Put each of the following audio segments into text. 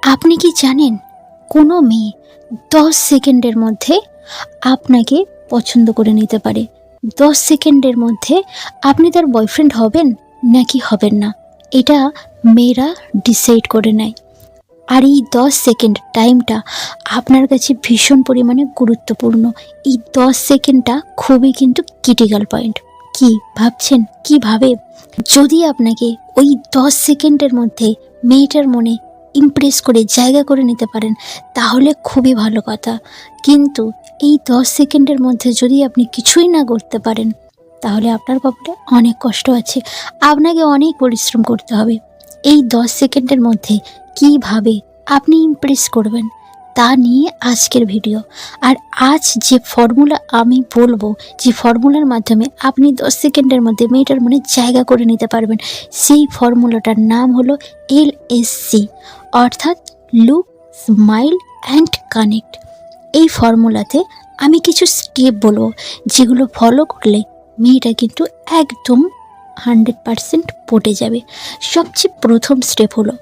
আপনি কি জানেন কোনো মেয়ে 10 সেকেন্ডের মধ্যে আপনাকে পছন্দ করে নিতে পারে। 10 সেকেন্ডের মধ্যে আপনি তার বয়ফ্রেন্ড হবেন নাকি হবেন না, এটা মেয়েরা ডিসাইড করে নেয়। আর এই 10 সেকেন্ড টাইমটা আপনার কাছে ভীষণ পরিমাণে গুরুত্বপূর্ণ। এই 10 সেকেন্ডটা খুবই কিন্তু ক্রিটিক্যাল পয়েন্ট। কি ভাবছেন, কিভাবে? যদি আপনাকে ওই 10 সেকেন্ডের মধ্যে মেয়েটার মনে ইমপ্রেস করে জায়গা করে নিতে পারেন তাহলে খুবই ভালো কথা। কিন্তু এই 10 সেকেন্ডের মধ্যে যদি আপনি কিছুই না করতে পারেন তাহলে আপনার কপালে অনেক কষ্ট আছে, আপনাকে অনেক পরিশ্রম করতে হবে। এই 10 সেকেন্ডের মধ্যে কিভাবে আপনি ইমপ্রেস করবেন তা নিয়ে আজকের ভিডিও। আর আজ যে ফর্মুলা আমি বলবো, যে ফর্মুলার মাধ্যমে আপনি 10 সেকেন্ডের মধ্যে মেয়েটার মনে জায়গা করে নিতে পারবেন, সেই ফর্মুলাটার নাম হলো LSC, অর্থাৎ লুক, স্মাইল অ্যান্ড কানেক্ট। এই ফর্মুলাতে আমি কিছু স্টেপ বলবো যেগুলো ফলো করলে মেয়েটা কিন্তু একদম 100% পটে যাবে। সবচেয়ে প্রথম স্টেপ হলো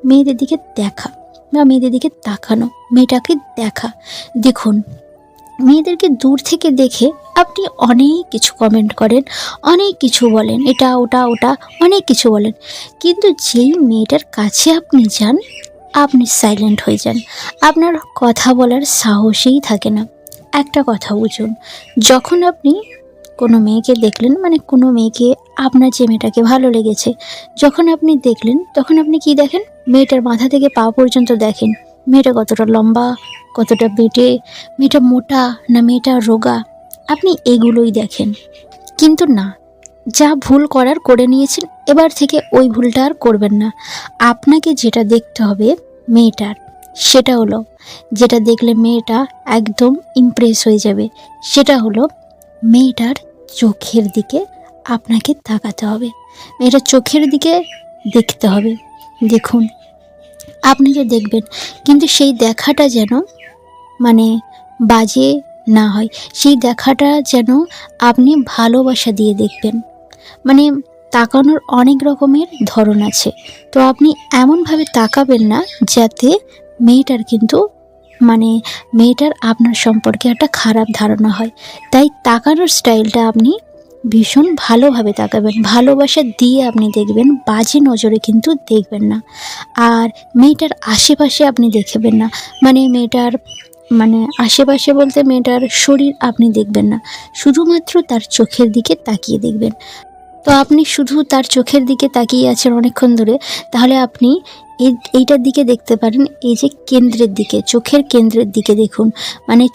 মেয়েদের দিকে দেখা বা মেয়েদের দিকে তাকানো, মেয়েটাকে দেখা। দেখুন, মেয়েদেরকে দূর থেকে দেখে আপনি অনেক কিছু কমেন্ট করেন, অনেক কিছু বলেন, এটা ওটা ওটা অনেক কিছু বলেন, কিন্তু যেই মেয়েটার কাছে আপনি যান আপনি সাইলেন্ট হয়ে যান, আপনার কথা বলার সাহসই থাকে না। একটা কথা বুঝুন, যখন আপনি কোনো মেয়েকে দেখলেন, মানে কোনো মেয়েকে, আপনার যে মেয়েটাকে ভালো লেগেছে, যখন আপনি দেখলেন তখন আপনি কি দেখেন? মেয়েটার মাথা থেকে পা পর্যন্ত দেখেন। মেয়েটা কতটা লম্বা, কতটা বেটে, মেয়েটা মোটা না মেয়েটা রোগা, আপনি এগুলোই দেখেন। কিন্তু না, যা ভুল করার করে নিয়েছেন, এবার থেকে ওই ভুলটা আর করবেন না। আপনাকে যেটা দেখতে হবে মেয়েটার, সেটা হলো, যেটা দেখলে মেয়েটা একদম ইমপ্রেস হয়ে যাবে, সেটা হলো মেয়েটার চোখের দিকে আপনাকে তাকাতে হবে, মেয়েটার চোখের দিকে দেখতে হবে। দেখুন, আপনি যে দেখবেন, কিন্তু সেই দেখাটা যেন মানে বাজে না হয়, সেই দেখাটা যেন আপনি ভালোবাসা দিয়ে দেখবেন। মানে তাকানোর অনেক রকমের ধরন আছে, তো আপনি এমনভাবে তাকাবেন না যাতে মেয়েটার কিন্তু মেয়েটার আপনার সম্পর্কে একটা খারাপ ধারণা হয়। তাই তাকানোর স্টাইলটা আপনি ভীষণ ভালোভাবে তাকাবেন, ভালোবাসা দিয়ে আপনি দেখবেন, বাজে নজরে কিন্তু দেখবেন না। আর মেয়েটার আশেপাশে আপনি দেখবেন না, মেয়েটার আশেপাশে বলতে মেয়েটার শরীর আপনি দেখবেন না, শুধুমাত্র তার চোখের দিকে তাকিয়ে দেখবেন। তো আপনি শুধু তার চোখের দিকে তাকিয়ে আছেন অনেকক্ষণ ধরে, তাহলে আপনি এইটার দিকে দেখতে পারেন, এই যে কেন্দ্রের দিকে, চোখের কেন্দ্রের দিকে দেখুন।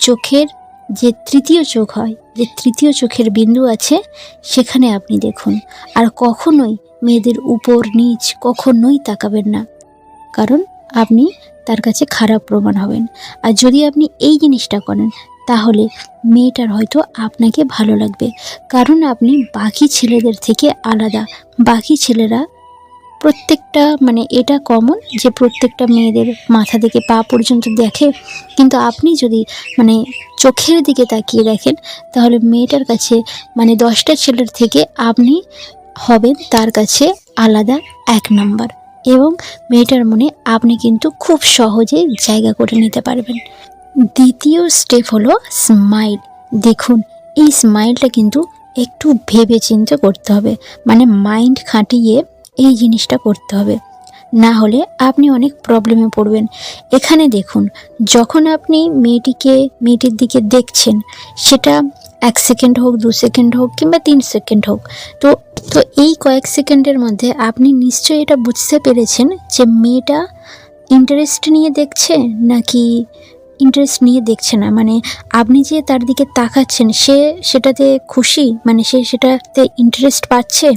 চোখের যে তৃতীয় চোখ হয়, যে তৃতীয় চোখের বিন্দু আছে, সেখানে আপনি দেখুন। আর কখনোই মেয়েদের উপর নিচ কখনোই তাকাবেন না, কারণ আপনি তার কাছে খারাপ প্রমাণ হবেন। আর যদি আপনি এই জিনিসটা করেন তাহলে মেয়েটার হয়তো আপনাকে ভালো লাগবে, কারণ আপনি বাকি ছেলেদের থেকে আলাদা। বাকি ছেলেরা প্রত্যেকটা এটা কমন যে প্রত্যেকটা মেয়েদের মাথা থেকে পা পর্যন্ত দেখে, কিন্তু আপনি যদি চোখের দিকে তাকিয়ে দেখেন তাহলে মেয়েটার কাছে 10টা ছেলের থেকে আপনি হবেন তার কাছে আলাদা 1 নম্বর, এবং মেয়েটার মনে আপনি কিন্তু খুব সহজেই জায়গা করে নিতে পারবেন। দ্বিতীয় স্টেপ হলো স্মাইল। দেখুন, এই স্মাইলটা কিন্তু একটু ভেবে চিন্তে করতে হবে, মাইন্ড খাটিয়ে এই জিনিসটা করতে হবে, না হলে আপনি অনেক প্রবলেমে পড়বেন। এখানে দেখুন, যখন আপনি মেয়েটির দিকে দেখছেন, সেটা 1 সেকেন্ড হোক, 2 সেকেন্ড হোক কিংবা 3 সেকেন্ড হোক, তো এই কয়েক সেকেন্ডের মধ্যে আপনি নিশ্চয়ই এটা বুঝতে পেরেছেন যে মেয়েটা ইন্টারেস্ট নিয়ে দেখছে নাকি ইন্টারেস্ট নিয়ে দেখছে না। আপনি যে তার দিকে তাকাচ্ছেন, সে সেটাতে খুশি, সে সেটাতে ইন্টারেস্ট পাচ্ছে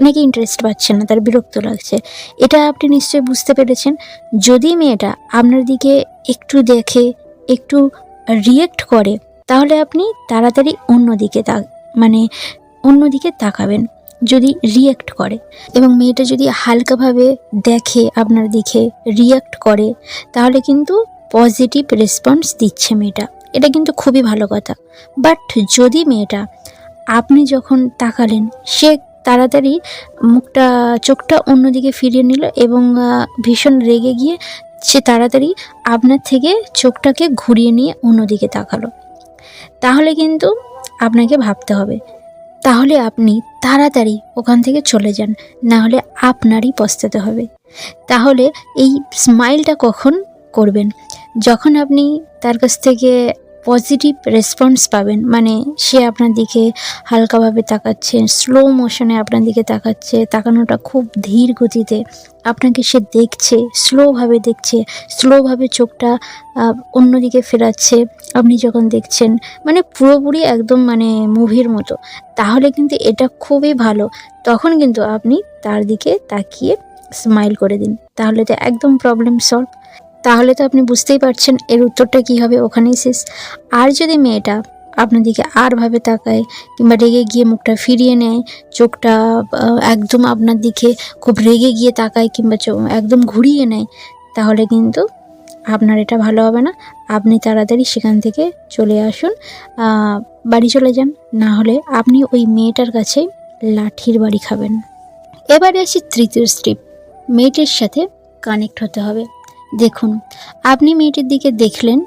নাকি ইন্টারেস্ট পাচ্ছে না, তার বিরক্ত লাগছে, এটা আপনি নিশ্চয়ই বুঝতে পেরেছেন। যদি মেয়েটা আপনার দিকে একটু দেখে, একটু রিয়েক্ট করে, তাহলে আপনি তাড়াতাড়ি অন্যদিকে তাকাবেন। যদি রিয়েক্ট করে এবং মেয়েটা যদি হালকাভাবে দেখে, আপনার দিকে রিয়েক্ট করে, তাহলে কিন্তু পজিটিভ রেসপন্স দিচ্ছে মেয়েটা, এটা কিন্তু খুবই ভালো কথা। বাট যদি মেয়েটা আপনি যখন তাকালেন, সে তাড়াতাড়ি চোখটা অন্যদিকে ফিরিয়ে নিল এবং ভীষণ রেগে গিয়ে সে তাড়াতাড়ি আপনার থেকে চোখটাকে ঘুরিয়ে নিয়ে অন্যদিকে তাকালো, তাহলে কিন্তু আপনাকে ভাবতে হবে, তাহলে আপনি তাড়াতাড়ি ওখান থেকে চলে যান, না হলে আপনারই পস্তাতে হবে। তাহলে এই স্মাইলটা কখন করবেন? যখন আপনি তার কাছ থেকে পজিটিভ রেসপন্স পাবেন, মানে সে আপনার দিকে হালকাভাবে তাকাচ্ছে, স্লো মোশনে আপনার দিকে তাকাচ্ছে, তাকানোটা খুব ধীর গতিতে, আপনাকে সে দেখছে, স্লোভাবে দেখছে, স্লোভাবে চোখটা অন্যদিকে ফেরাচ্ছে আপনি যখন দেখছেন, মানে পুরোপুরি একদম মানে মুভির মতো, তাহলে কিন্তু এটা খুবই ভালো। তখন কিন্তু আপনি তার দিকে তাকিয়ে স্মাইল করে দিন, তাহলে তো একদম প্রবলেম সলভ। তাহলে তো আপনি বুঝতেই পারছেন এর উত্তরটা কী হবে, ওখানেই শেষ। আর যদি মেয়েটা আপনার দিকে আরভাবে তাকায় কিংবা রেগে গিয়ে মুখটা ফিরিয়ে নেয়, চোখটা একদম আপনার দিকে খুব রেগে গিয়ে তাকায় কিংবা একদম ঘুরিয়ে নেয়, তাহলে কিন্তু আপনার এটা ভালো হবে না। আপনি তাড়াতাড়ি সেখান থেকে চলে আসুন, বাড়ি চলে যান, না হলে আপনি ওই মেয়েটার কাছে লাঠির বাড়ি খাবেন। এবারে আসি তৃতীয় স্টেপ, মেয়েটির সাথে কানেক্ট হতে হবে। দেখুন, আপনি মেয়েটির দিকে দেখলেন,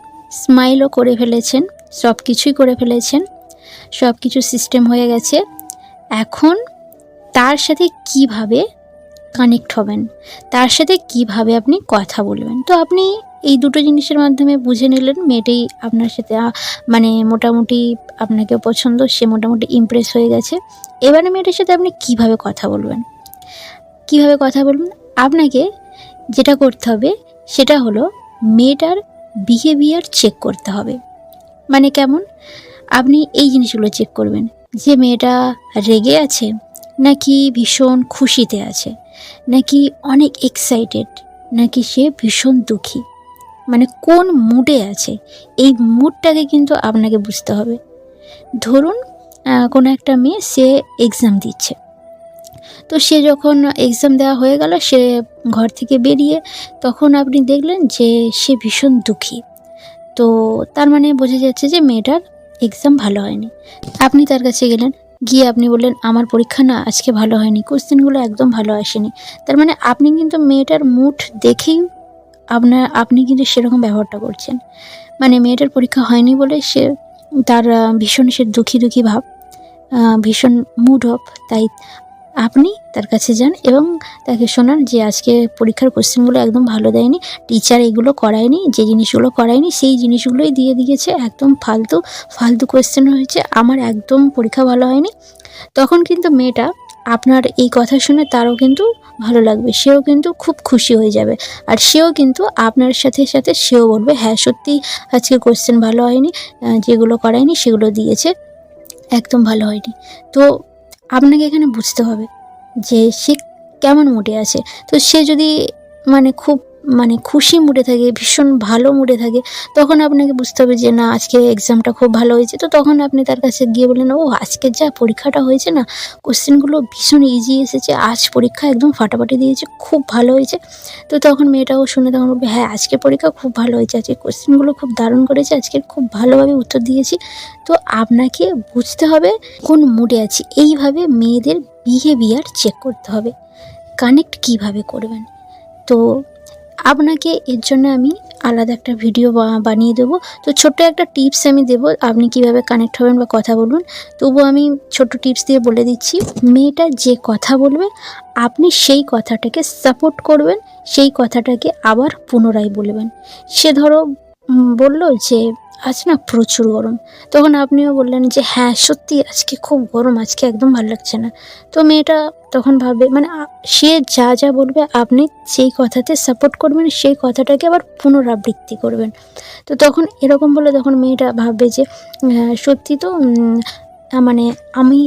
স্মাইলও করে ফেলেছেন, সব কিছুই করে ফেলেছেন, সব কিছু সিস্টেম হয়ে গেছে। এখন তার সাথে কিভাবে কানেক্ট হবেন, তার সাথে কিভাবে আপনি কথা বলবেন, তো আপনি এই দুটো জিনিসের মাধ্যমে বুঝে নিলেন মেয়েটি আপনার সাথে মানে মোটামুটি আপনাকে পছন্দ, সে মোটামুটি ইমপ্রেস হয়ে গেছে। এবারে মেয়েটির সাথে আপনি কিভাবে কথা বলবেন, কিভাবে কথা বলবেন? আপনাকে যেটা করতে হবে সেটা হলো মেয়েটার বিহেভিয়ার চেক করতে হবে। মানে কেমন? আপনি এই জিনিসগুলো চেক করবেন যে মেয়েটা রেগে আছে, নাকি ভীষণ খুশিতে আছে, নাকি অনেক এক্সাইটেড, নাকি সে ভীষণ দুঃখী, মানে কোন মুডে আছে, এই মুডটাকে কিন্তু আপনাকে বুঝতে হবে। ধরুন কোনো একটা মেয়ে সে এক্সাম দিচ্ছে, তো সে যখন এক্সাম দেওয়া হয়ে গেল, সে ঘর থেকে বেরিয়ে তখন আপনি দেখলেন যে সে ভীষণ দুঃখী, তো তার মানে বোঝা যাচ্ছে যে মেয়েটার এক্সাম ভালো হয়নি। আপনি তার কাছে গেলেন, গিয়ে আপনি বললেন আমার পরীক্ষা না আজকে ভালো হয়নি, কোশ্চেনগুলো একদম ভালো আসেনি। তার মানে আপনি কিন্তু মেয়েটার মুড দেখেই আপনি কিন্তু সেরকম ব্যবহারটা করছেন। মানে মেয়েটার পরীক্ষা হয়নি বলে তার ভীষণ দুঃখী দুঃখী ভাব, ভীষণ মুড অফ, তাই আপনি তার কাছে যান এবং তাকে শোনান যে আজকে পরীক্ষার কোশ্চেনগুলো একদম ভালো দেয়নি, টিচার এগুলো করায়নি, যে জিনিসগুলো করায়নি সেই জিনিসগুলোই দিয়ে দিয়েছে, একদম ফালতু ফালতু কোশ্চেন হয়েছে, আমার একদম পরীক্ষা ভালো হয়নি। তখন কিন্তু মেয়েটা আপনার এই কথা শুনে তারও কিন্তু ভালো লাগবে, সেও কিন্তু খুব খুশি হয়ে যাবে, আর সেও কিন্তু আপনার সাথে সাথে সেও বলবে হ্যাঁ সত্যি আজকে কোশ্চেন ভালো হয়নি, যেগুলো করায়নি সেগুলো দিয়েছে, একদম ভালো হয়নি। তো আপনাকে এখানে বুঝতে হবে যে সে কেমন মুডে আছে। তো সে যদি খুব খুশি মুডে থাকে, ভীষণ ভালো মুডে থাকে, তখন আপনাকে বুঝতে হবে যে না আজকে এক্সামটা খুব ভালো হয়েছে। তো তখন আপনি তার কাছে গিয়ে বললেন, ও আজকের যা পরীক্ষাটা হয়েছে না, কোশ্চেনগুলো ভীষণ ইজি এসেছে, আজ পরীক্ষা একদম ফাটাফাটি দিয়েছে, খুব ভালো হয়েছে। তো তখন মেয়েটাও শুনে তখন বলবে হ্যাঁ আজকে পরীক্ষা খুব ভালো হয়েছে, আজকে কোশ্চেনগুলো খুব দারুণ করেছে, আজকে খুব ভালোভাবে উত্তর দিয়েছি। তো আপনাকে বুঝতে হবে কোন মুডে আছি, এইভাবে মেয়েদের বিহেভিয়ার চেক করতে হবে। কানেক্ট কিভাবে করবেন, তো আপনাকে এর জন্য আমি আলাদা একটা ভিডিও বানিয়ে দেবো। তো ছোট্ট একটা টিপস আমি দেবো আপনি কিভাবে কানেক্ট হবেন বা কথা বলবেন। তবুও আমি ছোট্ট টিপস দিয়ে বলে দিচ্ছি, মেয়েটা যে কথা বলবে আপনি সেই কথাটাকে সাপোর্ট করবেন, সেই কথাটাকে আবার পুনরায় বলবেন। সে ধরো বলল যে আজ না প্রচুর গরম, তখন আপনিও বললেন যে হ্যাঁ সত্যি আজকে খুব গরম, আজকে একদম ভালো লাগছে না। তো মেয়েটা তখন ভাববে সে যা যা বলবে আপনি সেই কথাতে সাপোর্ট করবেন, সেই কথাটাকে আবার পুনরাবৃত্তি করবেন। তো তখন এরকম বলে তখন মেয়েটা ভাববে যে সত্যি তো আমি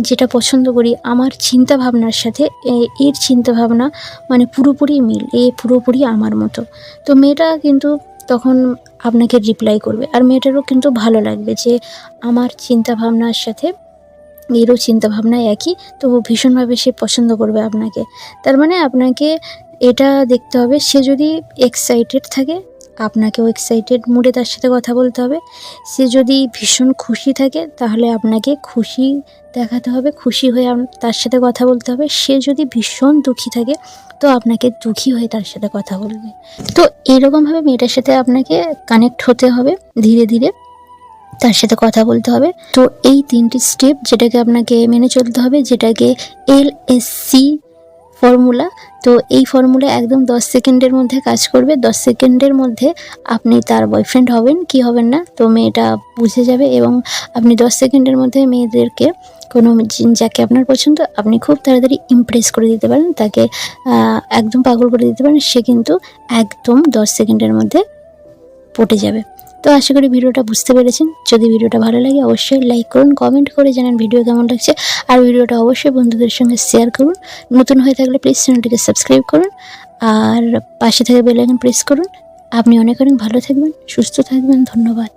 যেটা পছন্দ করি আমার চিন্তা ভাবনার সাথে এর চিন্তা ভাবনা পুরোপুরি মিল, পুরোপুরি আমার মতো। তো মেয়েটা কিন্তু তখন আপনাকে রিপ্লাই করবে, আর মেয়েটারও কিন্তু ভালো লাগবে যে আমার চিন্তা ভাবনার সাথে এরও চিন্তাভাবনা একই, তো ভীষণভাবে সে পছন্দ করবে আপনাকে। তার মানে আপনাকে এটা দেখতে হবে, সে যদি এক্সাইটেড থাকে আপনাকেও এক্সাইটেড মুডে তার সাথে কথা বলতে হবে। সে যদি ভীষণ খুশি থাকে তাহলে আপনাকে খুশি দেখাতে হবে, খুশি হয়ে তার সাথে কথা বলতে হবে। সে যদি ভীষণ দুঃখী থাকে তো আপনাকে দুঃখী হয়ে তার সাথে কথা বলবে। তো এরকমভাবে মেয়েটার সাথে আপনাকে কানেক্ট হতে হবে, ধীরে ধীরে তার সাথে কথা বলতে হবে। তো এই 3টি স্টেপ যেটাকে আপনাকে মেনে চলতে হবে, যেটাকে LSC ফর্মুলা। তো এই ফর্মুলা একদম 10 সেকেন্ডের মধ্যে কাজ করবে। 10 সেকেন্ডের মধ্যে আপনি তার বয়ফ্রেন্ড হবেন কি হবেন না তো মেয়েটা বুঝে যাবে, এবং আপনি 10 সেকেন্ডের মধ্যে মেয়েদেরকে কোনো যাকে আপনার পছন্দ আপনি খুব তাড়াতাড়ি ইমপ্রেস করে দিতে পারেন, তাকে একদম পাগল করে দিতে পারেন। সে কিন্তু একদম 10 সেকেন্ডের মধ্যে পটে যাবে। তো আশা করি ভিডিওটা বুঝতে পেরেছেন। যদি ভিডিওটা ভালো লাগে অবশ্যই লাইক করুন, কমেন্ট করে জানান ভিডিও কেমন লাগছে, আর ভিডিওটা অবশ্যই বন্ধুদের সঙ্গে শেয়ার করুন। নতুন হয়ে থাকলে প্লিজ চ্যানেলটিকে সাবস্ক্রাইব করুন, আর পাশে থেকে বেল আইকন প্রেস করুন। আপনি অনেক অনেক ভালো থাকবেন, সুস্থ থাকবেন। ধন্যবাদ।